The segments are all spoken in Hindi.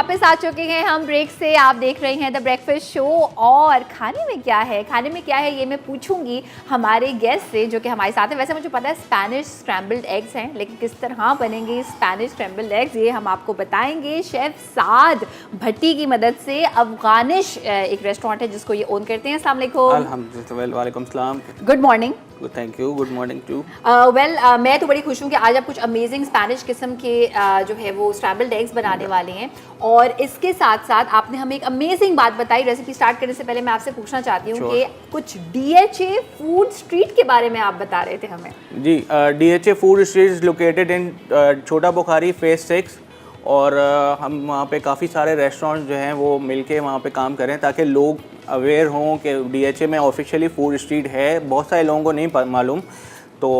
वापस आ चुके हैं हम ब्रेक से। आप देख रहे हैं द ब्रेकफास्ट शो। और खाने में क्या है ये मैं पूछूंगी हमारे गेस्ट से जो कि हमारे साथ है। वैसे मुझे पता है स्पैनिश स्क्रैम्बल्ड एग्स हैं, लेकिन किस तरह बनेंगे स्पैनिश स्क्रैम्बल्ड एग्स ये हम आपको बताएंगे शेफ साद भट्टी की मदद से। अफगानिश एक रेस्टोरेंट है जिसको ये ओन करते हैं। अस्सलाम वालेकुम। अल्हम्दुलिल्लाह, वालेकुम सलाम। Good morning. Thank you, good morning too. मैं तो बड़ी खुश हूँ कि आज आप कुछ अमेजिंग स्पैनिश किस्म के जो है वो स्क्रैम्बल्ड एग्स बनाने वाले हैं। और इसके साथ साथ आपने हमें एक अमेजिंग बात बताई। रेसिपी स्टार्ट करने से पहले मैं आपसे पूछना चाहती हूँ कि कुछ DHA फूड स्ट्रीट के बारे में आप बता रहे थे हमें। जी, DHA food street is located in छोटा बुखारी फेज 6। और हम वहाँ पे काफ़ी सारे रेस्टोरेंट जो हैं वो मिलके वहाँ पे काम करें ताकि लोग अवेयर हों कि DHA में ऑफिशियली फूड स्ट्रीट है। बहुत सारे लोगों को नहीं मालूम। तो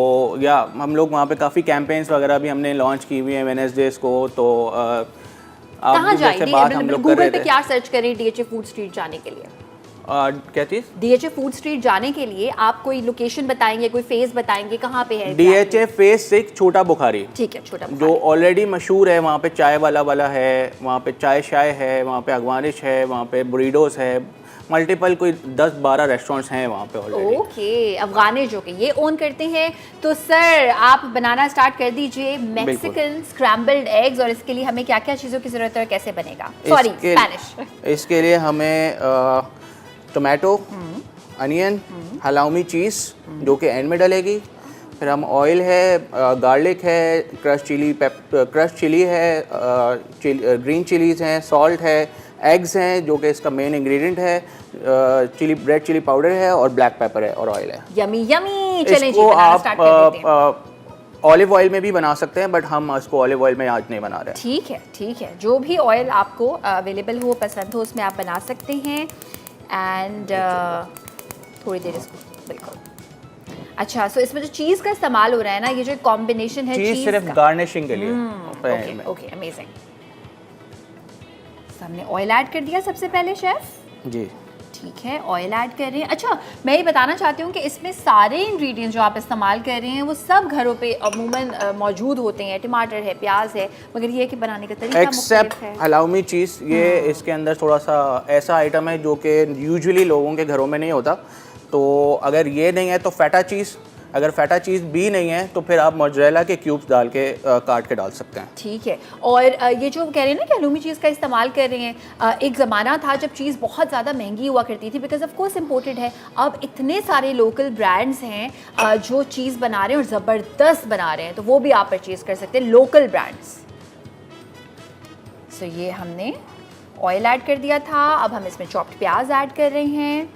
या हम लोग वहाँ पे काफ़ी कैंपेन्स वगैरह भी हमने लॉन्च की हुई हैं वेडनेसडेज को। तो कहाँ जाए गूगल पे क्या सर्च करें DHA फूड स्ट्रीट जाने के लिए? क्या चीज़? DHA फूड स्ट्रीट जाने के लिए आप कोई लोकेशन बताएंगे, कोई फेज बताएंगे, कहाँ पे है? DHA फेज 6 छोटा बुखारी। ठीक है, छोटा बुखारी जो ऑलरेडी मशहूर है। वहाँ पे चाय वाला है, वहाँ पे चाय शाय है, वहाँ पे अगवानिश है, वहाँ पे बुरीडोस है। मल्टीपल कोई 10-12 रेस्टोरेंट्स हैं वहाँ पे ऑलरेडी। ओके, अफगानिश जो कि ये ओन करते हैं। तो सर आप बनाना स्टार्ट कर दीजिए मैक्सिकन स्क्रैम्बल्ड एग्स। और इसके लिए हमें क्या क्या चीज़ों की ज़रूरत है और कैसे बनेगा? Sorry, Spanish. इसके लिए हमें टोमेटो, अनियन, हलाउमी चीज़ जो कि एंड में डलेगी। फिर हम ऑयल है, गार्लिक है, क्रश चिली है, ग्रीन चिलीज़ हैं, सॉल्ट है, एग्स हैं जो कि इसका मेन इंग्रेडिएंट है, रेड चिली पाउडर है और ब्लैक पेपर है और ऑयल है। Yummy yummy. चलें जी, इसको बनाना स्टार्ट कर देते हैं। ऑलिव ऑयल में भी बना सकते हैं, बट हम इसको ऑलिव ऑयल में आज नहीं बना रहे। ठीक है, जो भी ऑयल आपको अवेलेबल हो, पसंद हो, उसमें आप बना सकते हैं। एंड थोड़ी देर इसको बिल्कुल। अच्छा, सो इसमें जो चीज़ का इस्तेमाल हो रहा है ना, ये जो कॉम्बिनेशन है चीज़ सिर्फ गार्निशिंग के लिए। Okay, amazing. हमने ऑयल ऐड कर दिया सबसे पहले शेफ जी। ठीक है, ऑयल ऐड कर रहे हैं। अच्छा, मैं ये बताना चाहती हूँ कि इसमें सारे इंग्रेडिएंट्स जो आप इस्तेमाल कर रहे हैं वो सब घरों पे अमूमन मौजूद होते हैं। टमाटर है, प्याज है, मगर ये कि बनाने का तरीका एक्सेप्ट हलाउमी चीज़। ये इसके अंदर थोड़ा सा ऐसा आइटम है जो कि यूजुअली लोगों के घरों में नहीं होता। तो अगर ये नहीं है तो फेटा चीज़, अगर फेटा चीज़ भी नहीं है तो फिर आप मोज़रेला के क्यूब्स डाल के काट के डाल सकते हैं। ठीक है। और ये जो कह रहे हैं ना कि हलूमी चीज़ का इस्तेमाल कर रहे हैं, एक ज़माना था जब चीज़ बहुत ज़्यादा महंगी हुआ करती थी बिकॉज ऑफ कोर्स इम्पोर्टेड है। अब इतने सारे लोकल ब्रांड्स हैं जो चीज़ बना रहे हैं और ज़बरदस्त बना रहे हैं, तो वो भी आप परचेज़ कर सकते हैं, लोकल ब्रांड्स। सो ये हमने ऑयल ऐड कर दिया था। अब हम इसमें चॉप्ड प्याज ऐड कर रहे हैं।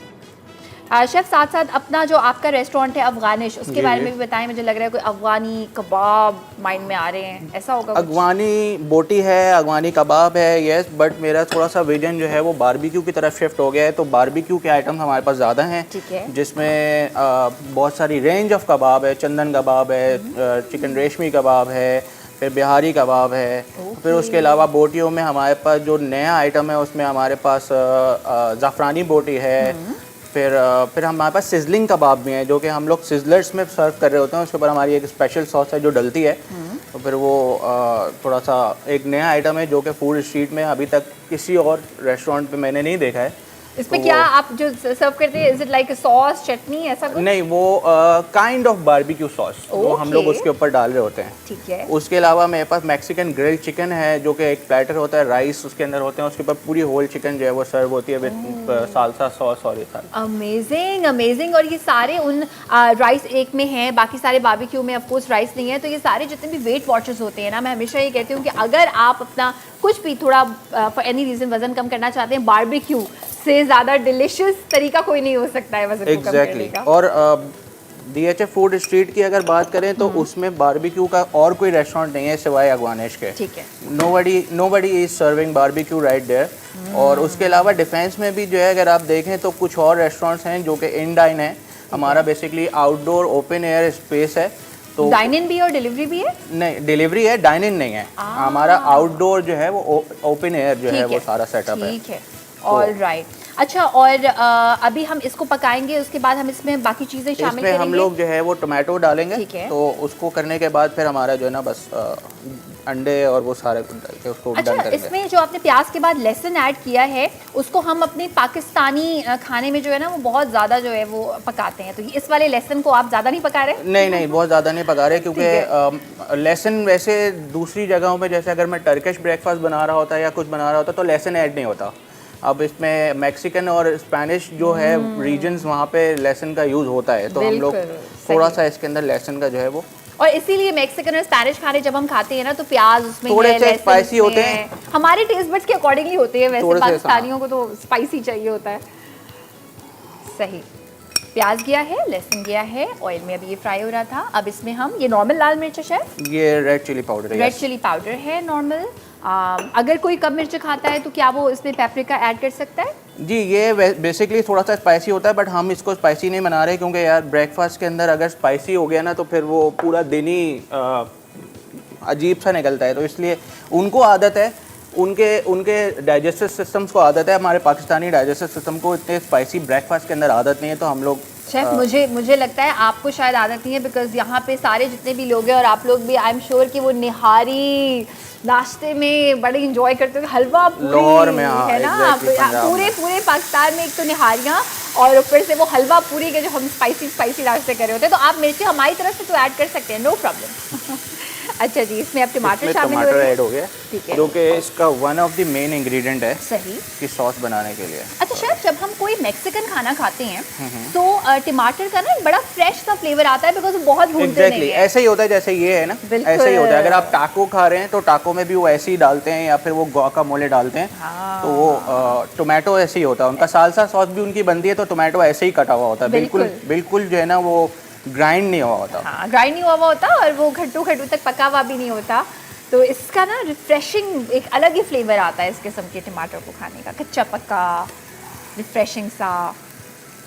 शेफ साथ साथ अपना जो आपका रेस्टोरेंट है अफगानिश, उसके बारे में भी बताएं। मुझे लग रहा है कोई अफगानी कबाब माइंड में आ रहे हैं, ऐसा होगा? अफगानी बोटी है, अफगानी कबाब है, यस। बट मेरा थोड़ा सा विजन जो है वो बारबेक्यू की तरफ शिफ्ट हो गया है। तो बारबेक्यू के आइटम हमारे पास ज़्यादा हैं, जिसमें बहुत सारी रेंज ऑफ कबाब है। चंदन कबाब है, चिकन रेशमी कबाब है, फिर बिहारी कबाब है। फिर उसके अलावा बोटियों में हमारे पास जो नया आइटम है उसमें हमारे पास ज़ाफ़रानी बोटी है। फिर हमारे पास सिजलिंग कबाब भी हैं जो कि हम लोग सिजलर्स में सर्व कर रहे होते हैं। उसके ऊपर हमारी एक स्पेशल सॉस है जो डलती है। तो फिर वो थोड़ा सा एक नया आइटम है जो कि फूड स्ट्रीट में अभी तक किसी और रेस्टोरेंट पे मैंने नहीं देखा है। इसमें क्या आप जो सर्व करते हैं, इज इट लाइक सॉस, चटनी, ऐसा कुछ? नहीं, वो काइंड ऑफ बारबेक्यू सॉस वो हम लोग उसके ऊपर डाल रहे होते हैं। ठीक है। उसके अलावा मेरे पास मैक्सिकन ग्रिल्ड चिकन है जो कि एक प्लेटर होता है, राइस उसके अंदर होते हैं, उसके ऊपर पूरी होल चिकन जो है वो सर्व होती है विद साल्सा सॉस और ये सारा। Amazing amazing. और ये सारे उन राइस एक में हैं, बाकी सारे बारबेक्यू में ऑफ कोर्स राइस नहीं है। तो ये सारे जितने भी वेट वॉचर्स होते हैं ना, मैं हमेशा ये कहती हूँ कि अगर आप अपना कुछ भी थोड़ा फॉर एनी रीज़न वज़न कम करना चाहते हैं, बारबेक्यू से ज़्यादा डिलिशियस तरीका कोई नहीं हो सकता है वज़न को कम करने का। और DHA फूड स्ट्रीट की अगर बात करें तो उसमें बारबेक्यू का और कोई रेस्टोरेंट नहीं है सिवाय अगवानिश के। ठीक है। Nobody is serving barbecue right there. और उसके अलावा डिफेंस में भी जो है अगर आप देखें तो कुछ और रेस्टोरेंट्स हैं जो कि इन डाइन है। हमारा basically outdoor open air space है। तो डाइन इन भी और डिलीवरी भी है? नहीं, डिलीवरी है, डाइन इन नहीं है। हमारा आउटडोर जो है वो ओपन एयर जो है वो सारा सेटअप है। ठीक है, ऑल राइट। अच्छा, और अभी हम इसको पकाएंगे, उसके बाद हम इसमें बाकी चीज़ें शामिल करेंगे। हम लोग जो है वो टोमेटो डालेंगे। ठीक है। तो उसको करने के बाद फिर हमारा जो है ना बस अंडे और वो सारे कुछ डाल के उसको अच्छा, डन करेंगे। इसमें जो आपने प्याज के बाद लहसुन ऐड किया है, उसको हम अपने पाकिस्तानी खाने में जो है ना वो बहुत ज़्यादा जो है वो पकाते हैं, तो इस वाले लहसुन को आप ज़्यादा नहीं पका रहे? नहीं, बहुत ज़्यादा नहीं पका रहे, क्योंकि लहसुन वैसे दूसरी जगहों पे जैसे अगर मैं टर्किश ब्रेकफास्ट बना रहा होता या कुछ बना रहा होता तो लहसुन ऐड नहीं होता। अब इसमें मैक्सिकन और स्पेनिश जो है रीजन्स, वहाँ पे लहसुन का यूज़ होता है, तो हम लोग थोड़ा सा इसके अंदर लहसुन का जो है वो, और इसीलिए मैक्सिकन और स्पेनिश खाने जब हम खाते हैं ना तो प्याज उसमें थोड़े से स्पाइसी होते हैं, हमारे टेस्ट बड्स के अकॉर्डिंगली होते हैं, वैसे पाकिस्तानियों को तो स्पाइसी चाहिए होता है। सही, प्याज गया है, लहसुन गया है, ऑयल में अभी ये फ्राई हो रहा था। अब इसमें हम, ये नॉर्मल लाल मिर्च है शेफ? ये रेड चिली पाउडर है। रेड चिली पाउडर है नॉर्मल। अगर कोई कम मिर्च खाता है तो क्या वो इसमें पेपरिका ऐड कर सकता है? जी, ये बेसिकली थोड़ा सा स्पाइसी होता है, बट हम इसको स्पाइसी नहीं बना रहे, क्योंकि यार ब्रेकफास्ट के अंदर अगर स्पाइसी हो गया ना तो फिर वो पूरा दिन ही अजीब सा निकलता है, तो इसलिए उनको आदत है, उनके डाइजेस्टिव सिस्टम्स को आदत है। हमारे पाकिस्तानी डाइजेस्टिव सिस्टम को इतने स्पाइसी ब्रेकफास्ट के अंदर आदत नहीं है, तो हम लोग शेफ मुझे लगता है आपको शायद आदत नहीं है, बिकॉज यहाँ पे सारे जितने भी लोग हैं और आप लोग भी, आई एम श्योर कि वो निहारी नाश्ते में बड़े इंजॉय करते हो। हलवा पूरी में, हाँ, है ना, पूरे पाकिस्तान में एक तो निहारियाँ और ऊपर से वो हलवा पूरी के जो हम स्पाइसी नाश्ते कर रहे होते हैं, तो आप मिर्ची हमारी तरफ से तो ऐड कर सकते हैं, नो प्रॉब्लम। अच्छा जी, इसमें अब टमाटर शामिल टमाटर ऐड हो गया, ठीक है, जो कि इसका one of the main ingredient है सही की सॉस बनाने के लिए। अच्छा शेफ, जब हम कोई मैक्सिकन खाना खाते हैं तो टमाटर का ना एक बड़ा फ्रेश सा फ्लेवर आता है, बिकॉज वो बहुत भूनते नहीं है। ऐसे ही होता है जैसे ये है ना, ऐसे ही होता है। अगर आप टाको खा रहे हैं तो टाको में भी वो ऐसे ही डालते हैं, या फिर वो गुआकामोले डालते हैं। हाँ। तो वो टोमेटो ऐसे ही होता है, उनका साल्सा सॉस भी उनकी बनती है, तो टोमेटो ऐसे ही कटा हुआ होता है, बिल्कुल जो है ना वो ग्राइंड नहीं हुआ होता। हाँ, ग्राइंड नहीं हुआ होता, और वो खट्टू तक पका हुआ भी नहीं होता, तो इसका ना रिफ्रेशिंग एक अलग ही फ्लेवर आता है इस किस्म के टमाटर को खाने का, कच्चा पक्का रिफ्रेशिंग सा।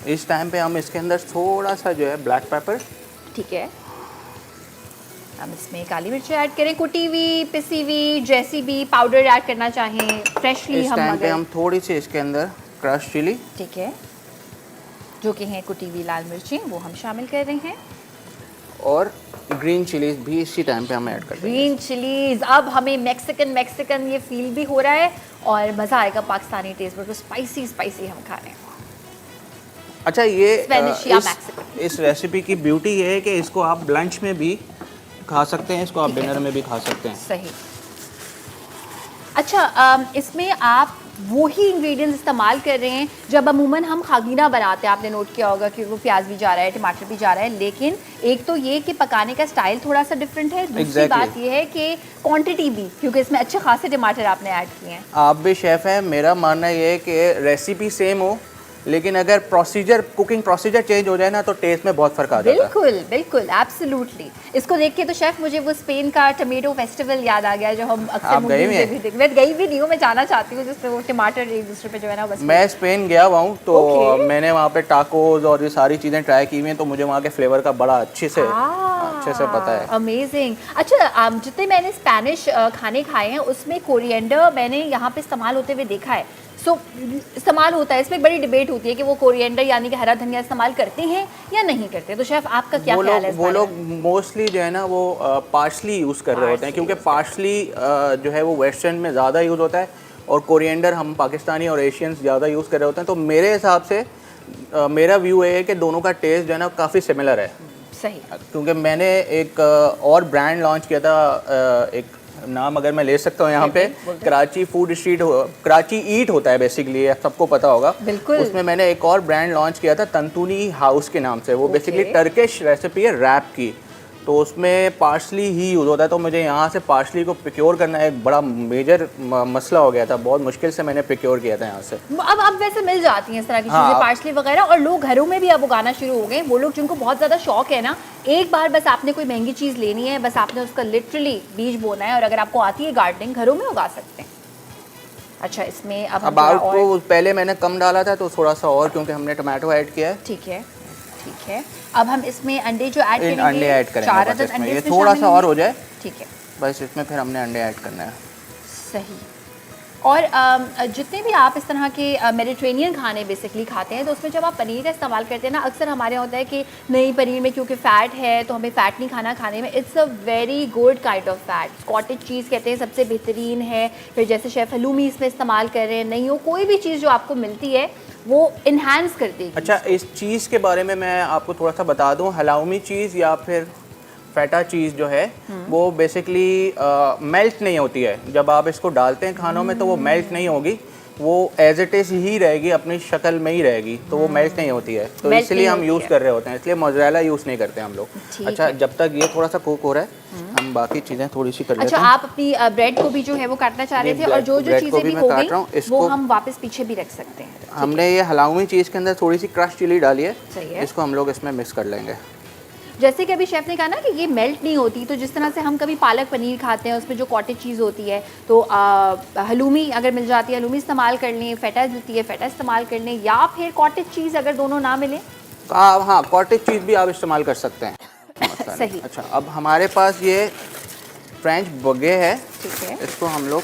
इस टाइम पे हम इसके अंदर थोड़ा सा जो है ब्लैक पेपर, ठीक है, हम इसमें काली मिर्च ऐड करें, कुटी हुई, पिसी हुई, जैसी भी पाउडर ऐड करना चाहें फ्रेशली। इस टाइम पे हम थोड़ी सी इसके अंदर क्रश चिली, ठीक है, जो कि हैं कुटी हुई लाल मिर्चें, वो हम शामिल कर रहे हैं, और ग्रीन चिलीज भी इसी टाइम पे हम ऐड कर देंगे। ग्रीन चिलीज, अब हमें मैक्सिकन ये फील भी हो रहा है और मज़ा आएगा पाकिस्तानी टेस्ट पर, स्पाइसी हम खा रहे हैं। अच्छा, ये इस रेसिपी की ब्यूटी ये है कि इसको आप लंच में भी खा सकते हैं, इसको आप डिनर में भी खा सकते हैं। सही। अच्छा, इसमें आप वही इंग्रेडिएंट्स इस्तेमाल कर रहे हैं जब अमूमन हम खागीना बनाते हैं, आपने नोट किया होगा कि वो प्याज भी जा रहा है, टमाटर भी जा रहा है, लेकिन एक तो ये कि पकाने का स्टाइल थोड़ा सा डिफरेंट है, दूसरी बात ये है कि क्वांटिटी भी, क्योंकि इसमें अच्छे खासे टमाटर आपने ऐड किए हैं। आप भी शेफ़ हैं, मेरा मानना ये है कि रेसिपी सेम हो, लेकिन अगर कुकिंग प्रोसीजर चेंज हो जाए ना तो टेस्ट में बहुत फर्क आ जाता है। बिल्कुल एब्सोल्युटली। इसको देख के तो शेफ मुझे वो स्पेन का टमेटो फेस्टिवल याद आ गया, जो हम अक्सर मूवीज में भी देखते। मैं गई भी नहीं हूँ, मैं जाना चाहती हूँ, जिसमें वो टमाटर एक दूसरे पे जो है ना बस। मैं स्पेन गया हुआ हूँ, तो मैंने वहाँ पे टाकोज और ये सारी चीज़ें ट्राई की हुई हैं, तो मुझे वहाँ के फ्लेवर का बड़ा अच्छे से पता है। अमेजिंग। अच्छा, जितने मैंने स्पेनिश खाने खाए हैं उसमें कोरिएंडर मैंने यहाँ पे इस्तेमाल होते हुए देखा है, इस्तेमाल होता है, इसमें बड़ी डिबेट होती है कि वो कोरिएंडर यानी कि हरा धनिया इस्तेमाल करते हैं या नहीं करते, तो शेफ आपका क्या ख्याल है? वो लोग मोस्टली जो है ना वो पार्सली यूज़ कर रहे होते हैं, क्योंकि पार्सली जो है वो वेस्टर्न में ज़्यादा यूज़ होता है, और कोरिएंडर हम पाकिस्तानी और एशियंस ज़्यादा यूज़ कर रहे होते हैं। तो मेरे हिसाब से मेरा व्यू है कि दोनों का टेस्ट जो है ना काफ़ी सिमिलर है। सही। क्योंकि मैंने एक और ब्रांड लॉन्च किया था, एक नाम अगर मैं ले सकता हूँ यहाँ पे, कराची फूड स्ट्रीट, कराची ईट होता है बेसिकली, सबको पता होगा। बिल्कुल। उसमें मैंने एक और ब्रांड लॉन्च किया था तंतूनी हाउस के नाम से, वो बेसिकली टर्किश रेसिपी है रैप की, तो उसमें पार्सली ही यूज़ होता है। तो मुझे यहाँ से पार्सली को प्रोक्योर करना एक बड़ा मेजर मसला हो गया था, बहुत मुश्किल से मैंने प्रोक्योर किया था यहाँ से। अब वैसे मिल जाती हैं इस तरह की चीज़ें, पार्सली वगैरह, और लोग घरों में भी अब उगाना शुरू हो गए। वो लोग जिनको बहुत ज़्यादा शौक है ना, एक बार बस आपने कोई महंगी चीज़ लेनी है, बस आपने उसका लिटरली बीज बोना है, और अगर आपको आती है गार्डनिंग, घरों में उगा सकते हैं। अच्छा, इसमें अब आपको पहले मैंने कम डाला था, तो थोड़ा सा और, क्योंकि हमने टमाटो ऐड किया है। ठीक है। अब हम इसमें अंडे जो ऐड करेंगे, अंडे ऐड करेंगे, 4 अदद अंडे, ये थोड़ा सा और हो जाए, ठीक है, बस इसमें फिर हमने अंडे ऐड करना है। सही। और जितने भी आप इस तरह के मेडिटेरेनियन खाने बेसिकली खाते हैं तो उसमें जब आप पनीर का इस्तेमाल करते हैं ना, अक्सर हमारे यहाँ होता है कि नहीं पनीर में क्योंकि फ़ैट है तो हमें फ़ैट नहीं खाना खाने में। It's a very good kind of fat. Cottage चीज़ कहते हैं सबसे बेहतरीन है। फिर जैसे शेफ़ हलूमी इसमें इस्तेमाल कर रहे हैं, नहीं हो कोई भी चीज़ जो आपको मिलती है वो इन्हांस कर देगी। अच्छा, इस चीज़ के बारे में मैं आपको थोड़ा सा बता दूँ। हलाउमी चीज़ या फिर फेटा चीज़ जो है वो बेसिकली मेल्ट नहीं होती है। जब आप इसको डालते हैं खानों में तो वो मेल्ट नहीं होगी, वो एज इट इज़ ही रहेगी, अपनी शक्ल में ही रहेगी, तो वो मेल्ट नहीं होती है। तो इसलिए हम यूज़ कर रहे होते हैं, इसलिए मोज़रेला यूज़ नहीं करते हम लोग। अच्छा, जब तक ये थोड़ा सा कुक हो रहा है हम बाकी चीज़ें थोड़ी सी कर लेते हैं। अच्छा, आप अपनी ब्रेड को भी जो है वो काटना चाह रहे थे, और जो जो चीज़ें भी हो गई वो हम वापस पीछे भी रख सकते हैं। हमने ये हलाउमी चीज़ के अंदर थोड़ी सी क्रश चिली डाली है, इसको हम लोग इसमें मिक्स कर लेंगे। जैसे कि अभी शेफ़ ने कहा ना कि ये मेल्ट नहीं होती, तो जिस तरह से हम कभी पालक पनीर खाते हैं उसमें जो कॉटेज चीज़ होती है, तो हलूमी अगर मिल जाती है हलूमी इस्तेमाल कर लें, फेटा मिलती है फेटा इस्तेमाल कर लें, या फिर कॉटेज चीज़ अगर दोनों ना मिले हाँ, कॉटेज चीज़ भी आप इस्तेमाल कर सकते हैं। सही। अच्छा, अब हमारे पास ये फ्रेंच बगे है, ठीक है, इसको हम लोग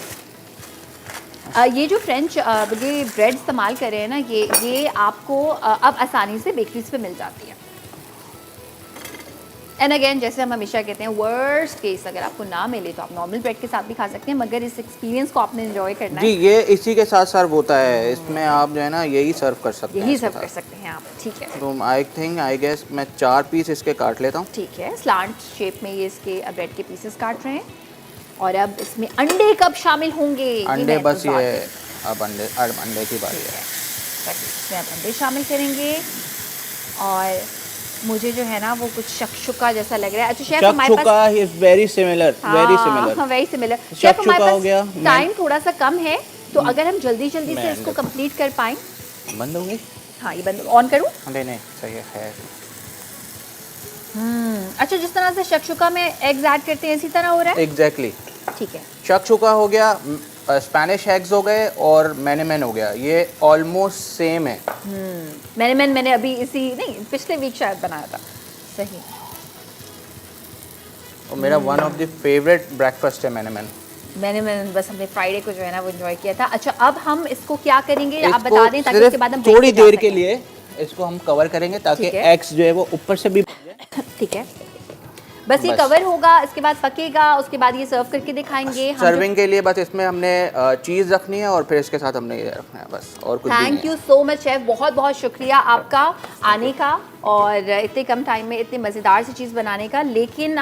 ये जो फ्रेंच बगे ब्रेड इस्तेमाल कर रहे हैं ना, ये आपको अब आसानी से बेकरीज पे मिल जाती है। एंड अगेन जैसे हम हमेशा कहते हैं, वर्स्ट केस अगर आपको ना मिले तो आप नॉर्मल ब्रेड के साथ भी खा सकते हैं, मगर इस एक्सपीरियंस को आपने एंजॉय करना है। जी, ये इसी के साथ सर्व होता है, इसमें आप जो है ना यही सर्व कर सकते हैं। यही सर्व कर सकते हैं आप, ठीक है। तो आई गेस मैं 4 पीस इसके काट लेता हूँ। ठीक है, स्लांट शेप में ये इसके ब्रेड के पीसेस काट रहे हैं। और अब इसमें अंडे कब शामिल होंगे? अंडे बस ये अब अंडे की बारी है। इसमें अब अंडे शामिल करेंगे, और मुझे जो है ना वो कुछ शक्शुका जैसा लग रहा है। अच्छा शेफ, हमारे पास is very similar, very similar. Chef, हमारे पास टाइम थोड़ा सा कम है, तो अगर हम जल्दी से इसको कंप्लीट कर पाएं। बंद होंगे? हाँ, ये बंद ऑन करूँ? नहीं, सही है। अच्छा, जिस तरह से शक्शुका में एग्स ऐड करते हैं इसी तरह हो रहा है? एग्जैक्टली, ठीक है। शक्शुका हो गया, स्पेनिश एग्स हो गए, और मैनेमैन हो गया, ये ऑलमोस्ट सेम है। मैंने अभी पिछले वीक शायद बनाया था। सही। और मेरा one of the favourite breakfast है मैनेमैन। मैंने बस हमने फ्राइडे को जो है ना वो एंजॉय किया था। अच्छा, अब हम इसको क्या करेंगे आप बता दें, ताकि उसके बाद हम थोड़ी देर के लिए इसको हम कवर करेंगे ताकि एग्स जो है वो ऊपर से भी ठीक है, बस ये कवर होगा, इसके बाद पकेगा, उसके बाद ये सर्व करके दिखाएंगे। सर्विंग के लिए बस इसमें हमने चीज़ रखनी है और फिर इसके साथ हमने ये रखना है, बस और कुछ नहीं है। Thank you so much chef, बहुत बहुत शुक्रिया आपका आने का और इतने कम टाइम में इतनी मज़ेदार सी चीज़ बनाने का। लेकिन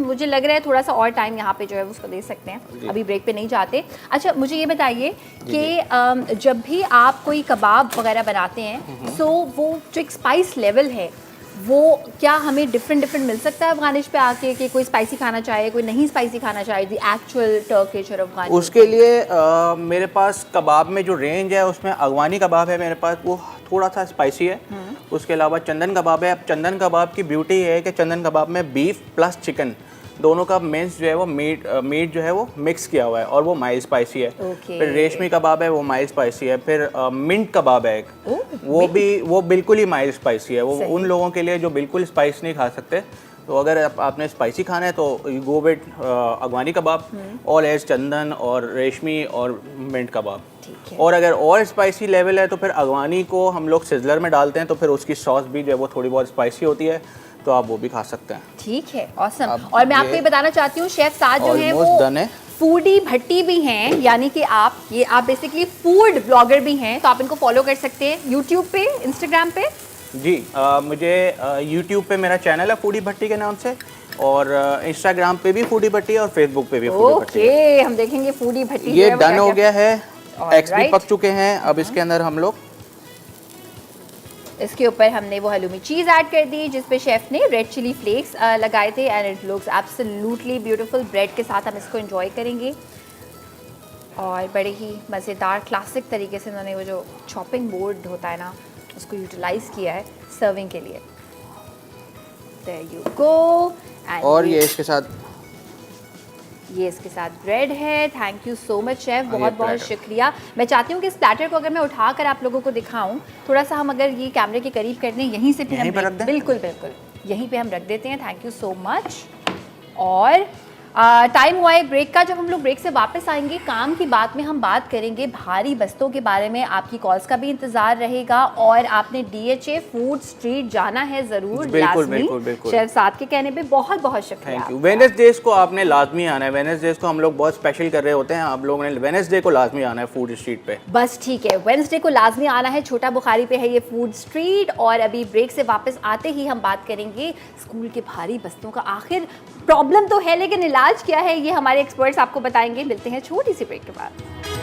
मुझे लग रहा है थोड़ा सा और टाइम यहाँ पे जो है उसको दे सकते हैं, अभी ब्रेक पे नहीं जाते। अच्छा, मुझे ये बताइए कि जब भी आप कोई कबाब वगैरह बनाते हैं, सो वो जो एक स्पाइस लेवल है वो क्या हमें डिफरेंट मिल सकता है अफगानिश पे आके, कि कोई स्पाइसी खाना चाहे, कोई नहीं स्पाइसी खाना चाहे, दी एक्चुअल टर्किश और अफगानी? उसके लिए मेरे पास कबाब में जो रेंज है उसमें अफगानी कबाब है मेरे पास, वो थोड़ा सा स्पाइसी है। उसके अलावा चंदन कबाब है। अब चंदन कबाब की ब्यूटी है कि चंदन कबाब में बीफ प्लस चिकन दोनों का मेंस जो है वो मीट जो है वो मिक्स किया हुआ है और वो माइल्ड स्पाइसी है। फिर रेशमी कबाब है, वो माइल्ड स्पाइसी है। फिर मिंट कबाब है एक, वो बिल्कुल ही माइल्ड स्पाइसी है। वो उन लोगों के लिए जो बिल्कुल स्पाइस नहीं खा सकते। तो अगर आपने स्पाइसी खाना है तो गो विद अफगानी कबाब, ऑल एज चंदन और रेशमी और मिंट कबाब। और अगर और स्पाइसी लेवल है तो फिर अफगानी को हम लोग सिजलर में डालते हैं, तो फिर उसकी सॉस भी जो है वो थोड़ी बहुत स्पाइसी होती है, तो आप वो भी खा सकते हैं। ठीक है, ऑसम। और मैं आपको ये बताना चाहती हूँ शेफ साथ जो है वो फूडी भट्टी भी हैं, यानी कि आप बेसिकली फूड ब्लॉगर भी हैं, तो आप इनको फॉलो कर सकते हैं यूट्यूब पे, इंस्टाग्राम पे। जी, मुझे यूट्यूब पे मेरा चैनल है फूडी भट्टी के नाम से, और इंस्टाग्राम पे भी फूडी भट्टी और फेसबुक पे भी फूडी भट्टी। ओके, हम देखेंगे फूडी भट्टी। ये डन हो गया है, एग्स भी पक चुके हैं। अब इसके अंदर हम लोग इसके ऊपर हमने वो हलूमी चीज़ ऐड कर दी जिस पे शेफ़ ने रेड चिली फ्लेक्स लगाए थे, and it looks absolutely beautiful. Bread के साथ हम इसको एंजॉय करेंगे और बड़े ही मज़ेदार क्लासिक तरीके से उन्होंने वो जो चॉपिंग बोर्ड होता है ना उसको यूटिलाइज़ किया है सर्विंग के लिए। There you go. और ये इसके साथ ब्रेड है। Thank you so much chef, बहुत बहुत शुक्रिया। मैं चाहती हूँ कि इस प्लेटर को अगर मैं उठाकर आप लोगों को दिखाऊं, थोड़ा सा हम अगर ये कैमरे के करीब कर दें, यहीं से फिर हम बिल्कुल यहीं पे हम रख देते हैं। Thank you so much. और टाइम हुआ है ब्रेक का। जब हम लोग ब्रेक से वापस आएंगे काम की बात में हम बात करेंगे भारी बस्तों के बारे में। आपकी कॉल्स का भी इंतजार रहेगा और आपने DHA फूड स्ट्रीट जाना है जरूर। बिल्कुल बिल्कुल बिल्कुल। शेफ साद के कहने पे बहुत बहुत शुक्रिया। Thank you. वेडनेसडेज को आपने लाजमी आना है। वेडनेसडेज को हम लोग बहुत स्पेशल कर रहे होते हैं, आप लोगों ने वेडनेसडे को लाजमी आना है फूड स्ट्रीट पे। बस ठीक है, वेडनेसडे को लाजमी आना है। छोटा बुखारी पे है ये फूड स्ट्रीट। और अभी ब्रेक से वापस आते ही हम बात करेंगे स्कूल के भारी बस्तों का। आखिर प्रॉब्लम तो है लेकिन इलाज क्या है ये हमारे एक्सपर्ट्स आपको बताएंगे। मिलते हैं छोटी सी ब्रेक के बाद।